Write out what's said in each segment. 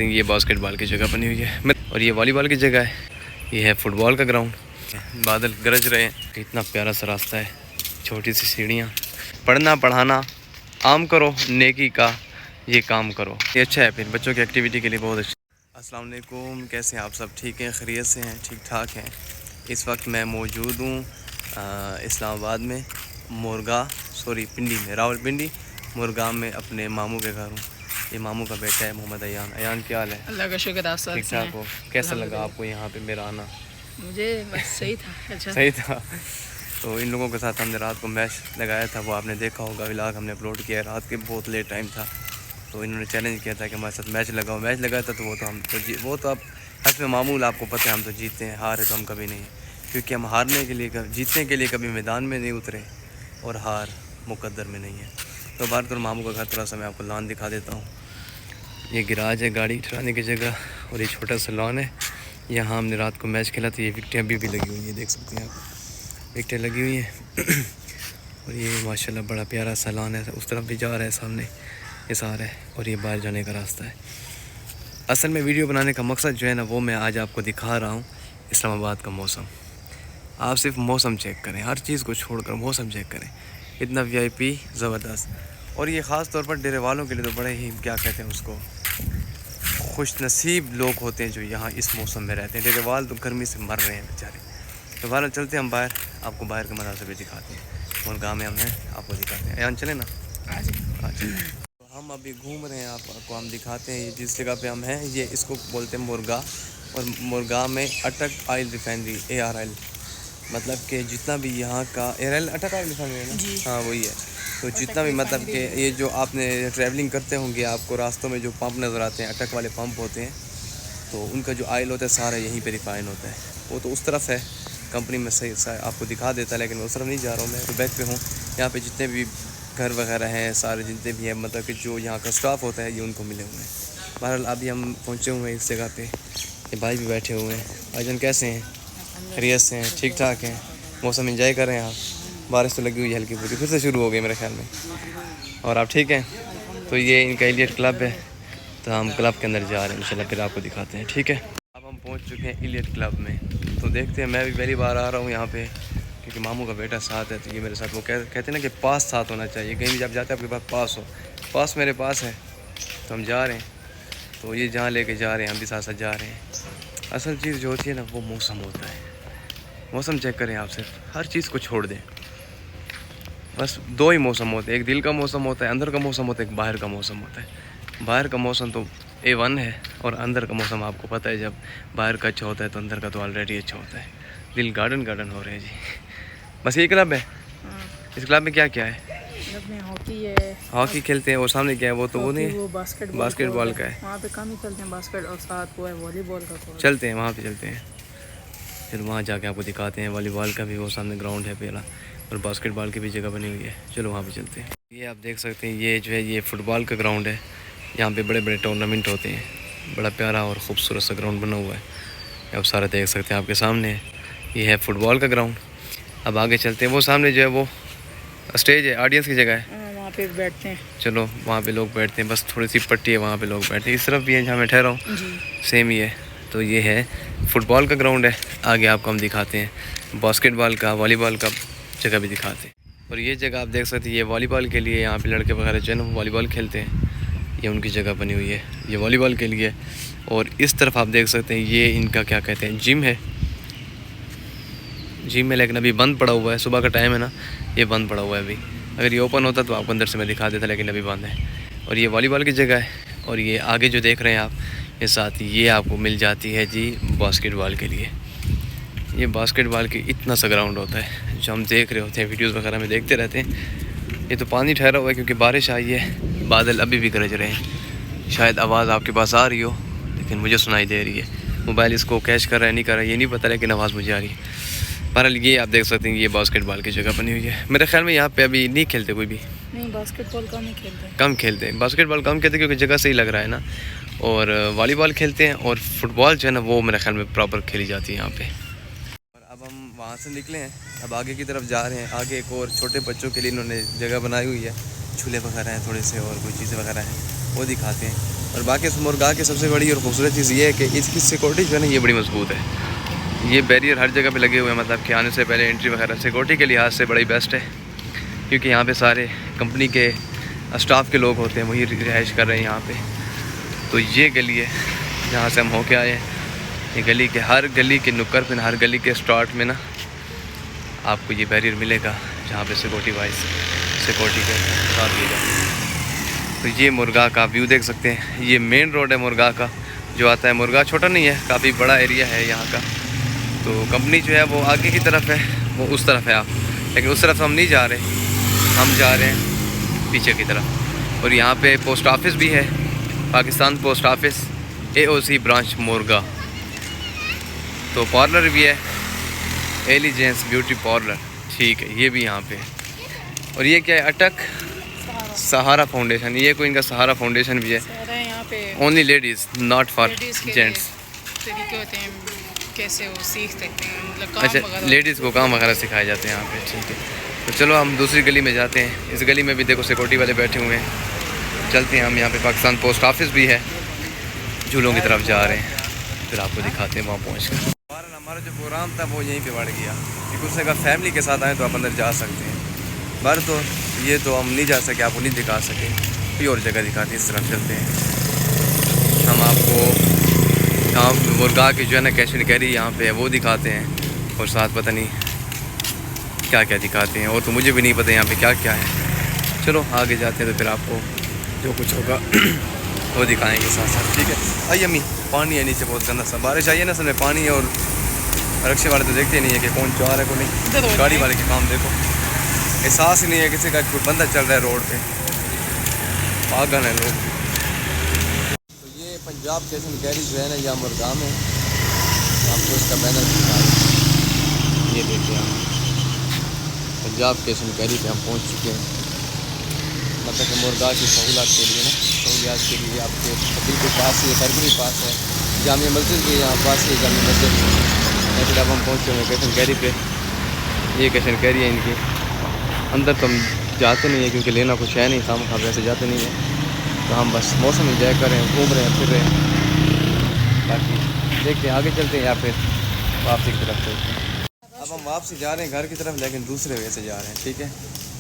ये बास्केटबॉल की जगह बनी हुई है और ये वॉलीबॉल की जगह है। ये है फुटबॉल का ग्राउंड। बादल गरज रहे हैं। इतना प्यारा सा रास्ता है, छोटी सी सीढ़ियाँ। पढ़ना पढ़ाना आम करो, नेकी का ये काम करो। ये अच्छा है, फिर बच्चों की एक्टिविटी के लिए बहुत अच्छा। अस्सलाम वालेकुम, कैसे हैं आप सब? ठीक हैं, खैरियत से हैं, ठीक ठाक हैं। इस वक्त मैं मौजूद हूँ इस्लामाबाद में, पिंडी में, रावलपिंडी मुरगा में अपने मामू के घर हूँ। ये मामू का बेटा है मोहम्मद अयान। अयान क्या हाल है? अल्लाह का शुक्र। आप ठीक ठाक हो? कैसा लगा आपको यहाँ पे मेरा आना? मुझे बस सही था। अच्छा सही था। तो इन लोगों के साथ हमने रात को मैच लगाया था, वो आपने देखा होगा, व्लॉग हमने अपलोड किया है। रात के बहुत लेट टाइम था, तो इन्होंने चैलेंज किया था कि हमारे साथ मैच लगाओ। मैच लगाया था तो वो तो अब हस्ब मामूल, आपको पता है हम तो जीतते हैं, हार है तो हम कभी नहीं, क्योंकि हम हारने के लिए जीतने के लिए कभी मैदान में नहीं उतरे और हार मुकद्दर में नहीं है। तो बात करूँ मामू का घर, थोड़ा सा मैं आपको लॉन दिखा देता हूँ। ये गिराज है गाड़ी ठहराने की जगह और ये छोटा सा लॉन है। यहाँ हमने रात को मैच खेला था। ये विकटें अभी भी लगी हुई है, देख सकते हैं आप, विकटें लगी हुई हैं। और ये माशाल्लाह बड़ा प्यारा सा लॉन है। उस तरफ भी जा रहा है, सामने ये सारा है और ये बाहर जाने का रास्ता है। असल में वीडियो बनाने का मकसद जो है ना, वो मैं आज आपको दिखा रहा हूँ इस्लामाबाद का मौसम। आप सिर्फ मौसम चेक करें, हर चीज़ को छोड़कर मौसम चेक करें। इतना VIP ज़बरदस्त। और ये ख़ास तौर पर डेरे वालों के लिए तो बड़े ही, क्या कहते हैं उसको, खुश नसीब लोग होते हैं जो यहाँ इस मौसम में रहते हैं। डेरे वाल तो गर्मी से मर रहे हैं बेचारे। तो बाहर चलते हैं हम बाहर, आपको बाहर के मनाज़र भी दिखाते हैं और गाँव में हम हैं, आपको दिखाते हैं। यहाँ चले ना, आज तो हम अभी घूम रहे हैं, आपको हम दिखाते हैं। ये जिस जगह पे हम हैं, ये इसको बोलते हैं मुरगा। और मुरगा में अटक ऑयल रिफाइनरी, ARL, मतलब कि जितना भी यहाँ का ARL अटक ऑयल रिफाइनरी है ना, हाँ वही है। तो जितना भी मतलब कि ये जो आपने ट्रैवलिंग करते होंगे, आपको रास्तों में जो पंप नज़र आते हैं, अटक वाले पंप होते हैं, तो उनका जो ऑयल होता है सारा यहीं पे रिफाइन होता है। वो तो उस तरफ है कंपनी में, सही आपको दिखा देता है, लेकिन उस तरफ नहीं जा रहा हूँ मैं, तो बैक पे हूँ। यहाँ पे जितने भी घर वगैरह हैं, सारे जितने भी हैं, मतलब कि जो यहाँ का स्टाफ होता है, ये उनको मिले हुए हैं। बहरहाल अभी हम पहुँचे हुए हैं इस जगह पे। ये भाई भी बैठे हुए हैं। भाईजान कैसे हैं? खैरियत से हैं, ठीक ठाक हैं। मौसम एंजॉय कर रहे हैं आप? बारिश तो लगी हुई है हल्की फुल्की, फिर से शुरू हो गई मेरे ख्याल में। और आप ठीक हैं? तो ये इनका इलियट क्लब है, तो हम क्लब के अंदर जा रहे हैं इंशाल्लाह, फिर आपको दिखाते हैं, ठीक है। अब हम पहुंच चुके हैं इलियट क्लब में, तो देखते हैं। मैं भी पहली बार आ रहा हूं यहाँ पे, क्योंकि मामू का बेटा साथ है, तो ये मेरे साथ। वो कहते हैं ना कि पास साथ होना चाहिए, कहीं भी जब जाते हैं आपके पास पास हो। पास मेरे पास है, तो हम जा रहे हैं। तो ये जहाँ लेके जा रहे हैं, हम भी साथ साथ जा रहे हैं। असल चीज़ जो होती है ना, वो मौसम होता है। मौसम चेक करें आप, सिर्फ हर चीज़ को छोड़ दें। बस दो ही मौसम होते हैं, एक दिल का मौसम होता है, अंदर का मौसम होता है, एक बाहर का मौसम होता है। बाहर का मौसम तो A1 है, और अंदर का मौसम आपको पता है, जब बाहर का अच्छा होता है तो अंदर का तो ऑलरेडी अच्छा होता है। दिल गार्डन गार्डन हो रहे हैं जी। बस ये क्लब है। इस क्लब में क्या क्या है? हॉकी है, हॉकी खेलते हैं। और सामने क्या है? वो तो वो नहीं है, वो बास्केटबॉल का है। वहाँ पे कम ही चलते हैं बास्केट, और साथ वो है वॉलीबॉल का। चलते हैं वहाँ पे, चलते हैं। फिर वहाँ जाके आपको दिखाते हैं। वॉलीबॉल का भी वो सामने ग्राउंड है पहला, और बास्केटबॉल की भी जगह बनी हुई है। चलो वहाँ पे चलते हैं। ये आप देख सकते हैं, ये जो है ये फुटबॉल का ग्राउंड है। यहाँ पे बड़े बड़े टूर्नामेंट होते हैं। बड़ा प्यारा और ख़ूबसूरत सा ग्राउंड बना हुआ है, आप सारा देख सकते हैं, आपके सामने है। ये है फुटबॉल का ग्राउंड। अब आगे चलते हैं। वो सामने जो है वो स्टेज है, ऑडियंस की जगह है, वहाँ पे बैठते हैं। चलो वहाँ पे लोग बैठते हैं, बस थोड़ी सी पट्टी है, वहाँ पे लोग बैठते हैं। इस तरफ भी है जहाँ मैं ठहरा हूँ, सेम ही है। तो ये है फुटबॉल का ग्राउंड है। आगे आपको हम दिखाते हैं बास्केटबॉल का, वॉलीबॉल का जगह भी दिखाते हैं। और ये जगह आप देख सकते हैं, ये वॉलीबॉल के लिए, यहाँ पे लड़के वगैरह जो है ना वॉलीबॉल खेलते हैं। ये उनकी जगह बनी हुई है, ये वॉलीबॉल के लिए। और इस तरफ आप देख सकते हैं, ये इनका क्या कहते हैं, जिम है। जिम में, लेकिन अभी बंद पड़ा हुआ है, सुबह का टाइम है ना, ये बंद पड़ा हुआ है अभी। अगर ये ओपन होता तो आपको अंदर से मैं दिखा देता, लेकिन अभी बंद है। और ये वॉलीबॉल की जगह है। और ये आगे जो देख रहे हैं आप, ये साथ ये आपको मिल जाती है जी बास्केटबॉल के लिए। ये बास्केटबॉल की इतना सा ग्राउंड होता है जो हम देख रहे होते हैं, वीडियोस वगैरह में देखते रहते हैं। ये तो पानी ठहरा हुआ है क्योंकि बारिश आई है, बादल अभी भी गरज रहे हैं। शायद आवाज़ आपके पास आ रही हो, लेकिन मुझे सुनाई दे रही है। मोबाइल इसको कैच कर रहा है नहीं कर रहा है ये नहीं पता, लेकिन आवाज़ मुझे आ रही है। बहरहाल ये आप देख सकते हैं, ये बास्केटबॉल की जगह बनी हुई है। मेरे ख्याल में यहाँ पे अभी नहीं खेलते कोई भी, नहीं बास्केटबॉल कम ही खेलते हैं, कम खेलते हैं। बास्केटबॉल कम खेलते हैं क्योंकि जगह सही लग रहा है ना। और वॉलीबॉल खेलते हैं, और फुटबॉल जो है ना वो मेरे ख्याल में प्रॉपर खेली जाती है यहाँ पे। और अब हम वहाँ से निकले हैं, अब आगे की तरफ जा रहे हैं। आगे एक और छोटे बच्चों के लिए इन्होंने जगह बनाई हुई है, झूले वगैरह हैं थोड़े से, और कोई चीज़ें वगैरह हैं, वो दिखाते हैं। और बाकी इस मुर्गा की सबसे बड़ी और खूबसूरत चीज़ ये है कि इसकी सिक्योरिटी जो है ना ये बड़ी मजबूत है। ये बैरियर हर जगह पे लगे हुए हैं, मतलब कि आने से पहले एंट्री वगैरह सिक्योरिटी के लिहाज से बड़ी बेस्ट है, क्योंकि यहाँ पे सारे कंपनी के स्टाफ के लोग होते हैं, वही रिहाइश कर रहे हैं यहाँ पे। तो ये गली है जहाँ से हम होके आए हैं। ये गली के हर गली के नुक्कड़ पे, हर गली के स्टार्ट में ना आपको ये बैरियर मिलेगा जहाँ पे सिक्योरिटी वाइज सिक्योरिटी के साथ लिएगा। तो ये मुर्गा का व्यू देख सकते हैं। ये मेन रोड है मुर्गा का जो आता है। मुर्गा छोटा नहीं है, काफ़ी बड़ा एरिया है यहाँ का। तो कंपनी जो है वो आगे की तरफ है, वो उस तरफ है आप, लेकिन उस तरफ हम नहीं जा रहे, हम जा रहे हैं पीछे की तरफ। और यहाँ पे पोस्ट ऑफिस भी है, Pakistan post office AOC branch मुर्गा। तो पार्लर भी है, एलिजेंस ब्यूटी पार्लर, ठीक है, ये भी यहाँ पे। और ये क्या है, अटक सहारा फाउंडेशन, ये कोई इनका सहारा फाउंडेशन भी है। यहाँ पे only ladies, not for gents. तरीके होते हैं कैसे वो सीख सकते हैं, मतलब काम अच्छा, वगैरह लेडीज़ को काम वगैरह सिखाए जाते हैं यहाँ पे, ठीक है। तो चलो हम दूसरी गली में जाते हैं। इस गली में भी देखो सिक्योरिटी वाले बैठे हुए हैं। चलते हैं हम, यहाँ पे पाकिस्तान पोस्ट ऑफिस भी है। झूलों की तरफ जा रहे हैं, फिर आपको दिखाते हैं वहाँ पहुँच कर। हमारा जो प्रोग्राम था वो यहीं पे बढ़ गया, क्योंकि उसने कहा फैमिली के साथ आए तो आप अंदर जा सकते हैं। बाहर तो ये तो हम नहीं जा सके, आपको नहीं दिखा सके, कोई और जगह दिखाते हैं। इस तरफ चलते हैं हम, आपको यहाँ मुर्गा की जो है ना कैश एंड कैरी यहाँ पे है वो दिखाते हैं, और साथ पता नहीं क्या क्या दिखाते हैं, और तो मुझे भी नहीं पता यहाँ पे क्या क्या है। चलो आगे जाते हैं तो फिर आपको जो कुछ होगा वो दिखाएंगे साथ साथ, ठीक है। आइए अम्मी, पानी है नीचे बहुत गंदा सा, बारिश आई है ना, समय पानी है। और रिक्शे वाले तो देखते नहीं है कि कौन चौर है कौन नहीं, गाड़ी वाले के काम देखो, एहसास ही नहीं है किसी का कोई बंदा चल रहा है रोड पे, पागल है लोग। तो ये पंजाब कैश एंड कैरी जो है ना यहाँ मुरगाम है, आपको इसका बैनर दिखा रहे हैं, ये देखिए आप, पंजाब कैश एंड कैरी पे हम पहुँच चुके हैं। मतलब कि मुर्गा की सहूलत के लिए ना, सहूलियात के लिए आपके बिल्कुल पास ही घर के पास है, जामिया मस्जिद भी यहाँ पास ही, जामिया मस्जिद। फिर अब हम पहुँचे हुए कैश एंड कैरी पे। ये कैश एंड कैरी है इनकी। अंदर तो हम जाते नहीं है क्योंकि लेना कुछ है नहीं, काम खा वैसे जाते नहीं है, तो हम बस मौसम इंजॉय कर रहे हैं, घूम रहे हैं, फिर रहे हैं। बाकी देखते हैं आगे चलते हैं या फिर वापसी की तरफ चलते हैं। अब हम वापसी जा रहे हैं घर की तरफ, लेकिन दूसरे वे से जा रहे हैं, ठीक है।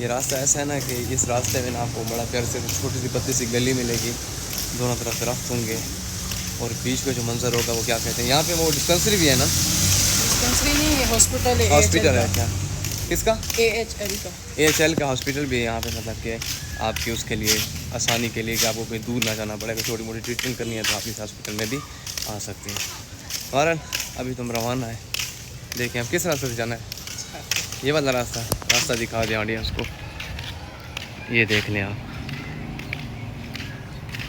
ये रास्ता ऐसा है ना कि इस रास्ते में ना आपको बड़ा प्यार से छोटी सी पतली सी गली मिलेगी, दोनों तरफ दरख्त होंगे, और बीच में जो मंजर होगा वो क्या कहते हैं, यहाँ पे वो डिस्पेंसरी भी है ना, डिस्पेंसरी नहीं है, हॉस्पिटल है, हॉस्पिटल है क्या, किसका, AHL का हॉस्पिटल भी है यहाँ पे। मतलब कि आपकी उसके लिए आसानी के लिए कि आपको कहीं दूर ना जाना पड़ेगा, छोटी मोटी ट्रीटमेंट करनी है तो आप इस हॉस्पिटल में भी आ सकते हैं। बहरहाल अभी तुम रवाना है, देखें अब किस रास्ते से जाना है। ये वाला रास्ता दिखा दें ऑडियंस को, ये देख लें आप,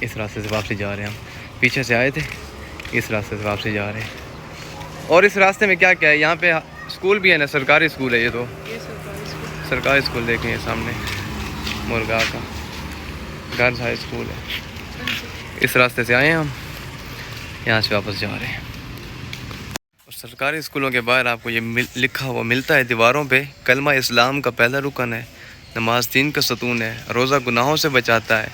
इस रास्ते से वापसी जा रहे हैं हम, पीछे से आए थे, इस रास्ते से वापसी जा रहे हैं। और इस रास्ते में क्या क्या है, यहाँ पे स्कूल भी है ना, सरकारी स्कूल है, ये तो सरकारी स्कूल देखें, ये सामने मुर्गा का गर्ल्स हाई स्कूल है। इस रास्ते से आए हैं हम, यहाँ से वापस जा रहे हैं। और सरकारी स्कूलों के बाहर आपको ये लिखा हुआ मिलता है दीवारों पे, कलमा इस्लाम का पहला रुकन है, नमाज दीन का सतून है, रोज़ा गुनाहों से बचाता है,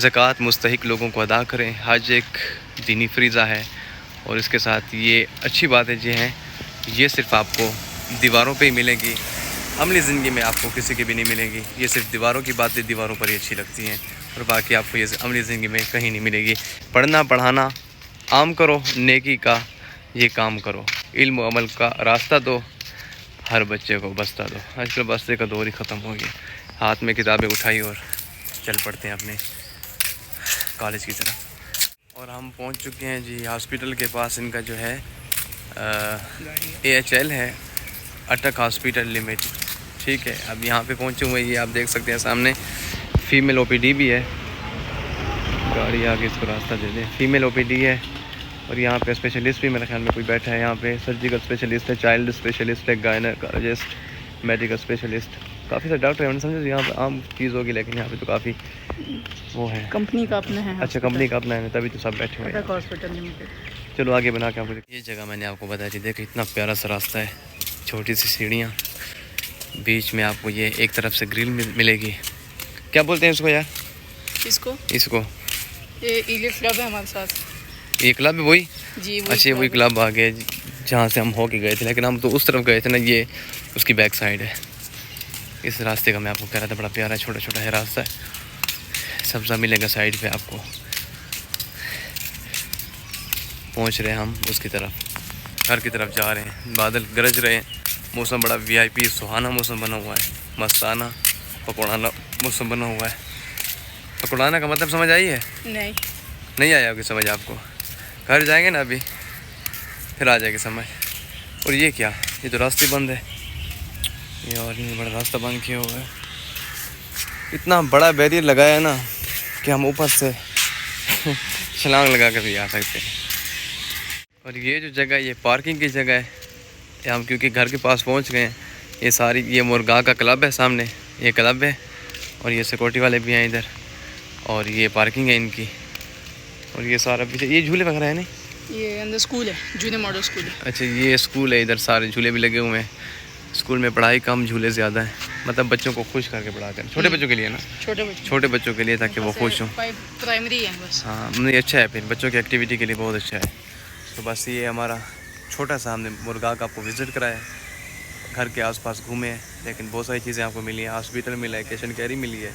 ज़कात मुस्तहिक लोगों को अदा करें, हज एक दीनी फरीज़ा है। और इसके साथ ये अच्छी बातें जो हैं ये सिर्फ़ आपको दीवारों पे ही मिलेंगी, अमली ज़िंदगी में आपको किसी की भी नहीं मिलेगी। ये सिर्फ दीवारों की बातें दीवारों पर ही अच्छी लगती हैं, और बाकी आपको ये अमली ज़िंदगी में कहीं नहीं मिलेगी। पढ़ना पढ़ाना आम करो, नेकी का ये काम करो, इल्म व अमल का रास्ता दो, हर बच्चे को बस्ता दो। आजकल बस्ते का दौर ही ख़त्म हो गया। हाथ में किताबें उठाई और चल पड़ते हैं अपने कॉलेज की तरफ। और हम पहुंच चुके हैं जी हॉस्पिटल के पास। इनका जो है AHL है, अटक हॉस्पिटल लिमिटेड, ठीक है। अब यहाँ पे पहुँचे हुए, ये आप देख सकते हैं सामने फ़ीमेल OPD भी है, गाड़ी आगे इसको रास्ता दे दें, फ़ीमेल OPD है। और यहाँ पे स्पेशलिस्ट भी मेरे ख्याल में कोई बैठा है, यहाँ पे सर्जिकल स्पेशलिस्ट है, चाइल्ड स्पेशलिस्ट है, गायनेकोलॉजिस्ट, मेडिकल स्पेशलिस्ट, काफ़ी सारे डॉक्टर हैं। समझे यहाँ पे आम चीज़ होगी, लेकिन यहाँ पे तो काफ़ी वो है, कंपनी का अपना है। अच्छा, कंपनी का अपना है, तभी तो सब बैठे हुए हैं। Hospital limited. चलो आगे बना के आपको, ये जगह मैंने आपको बताई थी, देखो इतना प्यारा सा रास्ता है, छोटी सी सीढ़ियाँ, बीच में आपको ये एक तरफ से ग्रिल मिलेगी। क्या बोलते हैं इसको यार, इसको इसको ये इलिफ क्लब है हमारे साथ। ये क्लब है वही? जी अच्छा वही क्लब आ गया जहाँ से हम होके गए थे, लेकिन हम तो उस तरफ गए थे ना, ये उसकी बैक साइड है। इस रास्ते का मैं आपको कह रहा था, बड़ा प्यारा छोटा छोटा है रास्ता है, सब्ज़ा मिलेगा साइड पे आपको। पहुँच रहे हैं हम उसकी तरफ, घर की तरफ जा रहे हैं। बादल गरज रहे हैं, मौसम बड़ा VIP सुहाना मौसम बना हुआ है, मस्ताना पकौड़ाना मौसम बना हुआ है। पकौड़ाना का मतलब समझ आई है? नहीं आया होगी समझ आपको? घर जाएंगे ना अभी, फिर आ जाएगी समझ। और ये क्या, ये तो रास्ते बंद है। ये और ये बड़ा रास्ता बंद किया हुआ है। इतना बड़ा बैरियर लगाया है ना कि हम ऊपर से छलांग लगा कर भी आ सकते हैं। और ये जो जगह, ये पार्किंग की जगह है। ये हम क्योंकि घर के पास पहुंच गए हैं। ये सारी, ये मुर्गा का क्लब है सामने, ये क्लब है। और ये सिक्योरिटी वाले भी हैं इधर, और ये पार्किंग है इनकी। और ये सारा पीछे ये झूले वगैरह है नहीं, ये अंदर स्कूल है, जूनियर मॉडल स्कूल है। अच्छा ये स्कूल है, इधर सारे झूले भी लगे हुए हैं। स्कूल में पढ़ाई कम, झूले ज़्यादा है, मतलब बच्चों को खुश करके पढ़ाते हैं। छोटे बच्चों के लिए ना, छोटे बच्चों के लिए, ताकि वो खुश हों। प्राइमरी है बस। हाँ नहीं अच्छा है, फिर बच्चों की एक्टिविटी के लिए बहुत अच्छा है। तो बस ये हमारा छोटा सा हमने मुर्गा का आपको विज़िट कराया, घर के आसपास घूमे हैं, लेकिन बहुत सारी चीज़ें आपको मिली हैं। हॉस्पिटल मिला है, कैश एंड कैरी मिली है,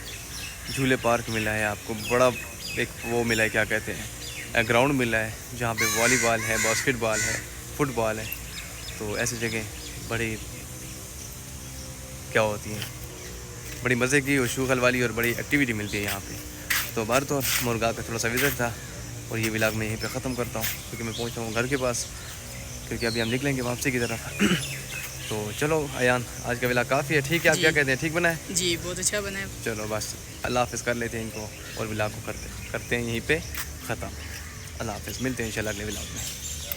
झूले पार्क मिला है आपको, बड़ा एक वो मिला है, क्या कहते हैं, ग्राउंड मिला है जहाँ पे वॉलीबॉल है, बास्केटबॉल है, फुटबॉल है। तो ऐसी जगह बड़ी क्या होती हैं, बड़ी मज़े की और शूगल वाली और बड़ी एक्टिविटी मिलती है यहाँ पे। तो बार तो मुर्गा का थोड़ा सा विज़िट था, और ये व्लॉग मैं यहीं पे ख़त्म करता हूँ, क्योंकि मैं पहुँचा हूँ घर के पास, क्योंकि अभी हम निकलेंगे वापसी की तरफ। तो चलो अयान, आज का व्लॉग काफ़ी है, ठीक है? आप क्या कहते हैं, ठीक बना है? जी बहुत अच्छा बना है। चलो बस अल्लाह हाफ़िज़ कर लेते हैं इनको, और व्लॉग को करते हैं यहीं पे ख़त्म। अल्लाह हाफ़िज़, मिलते हैं इंशाल्लाह अगले व्लॉग में।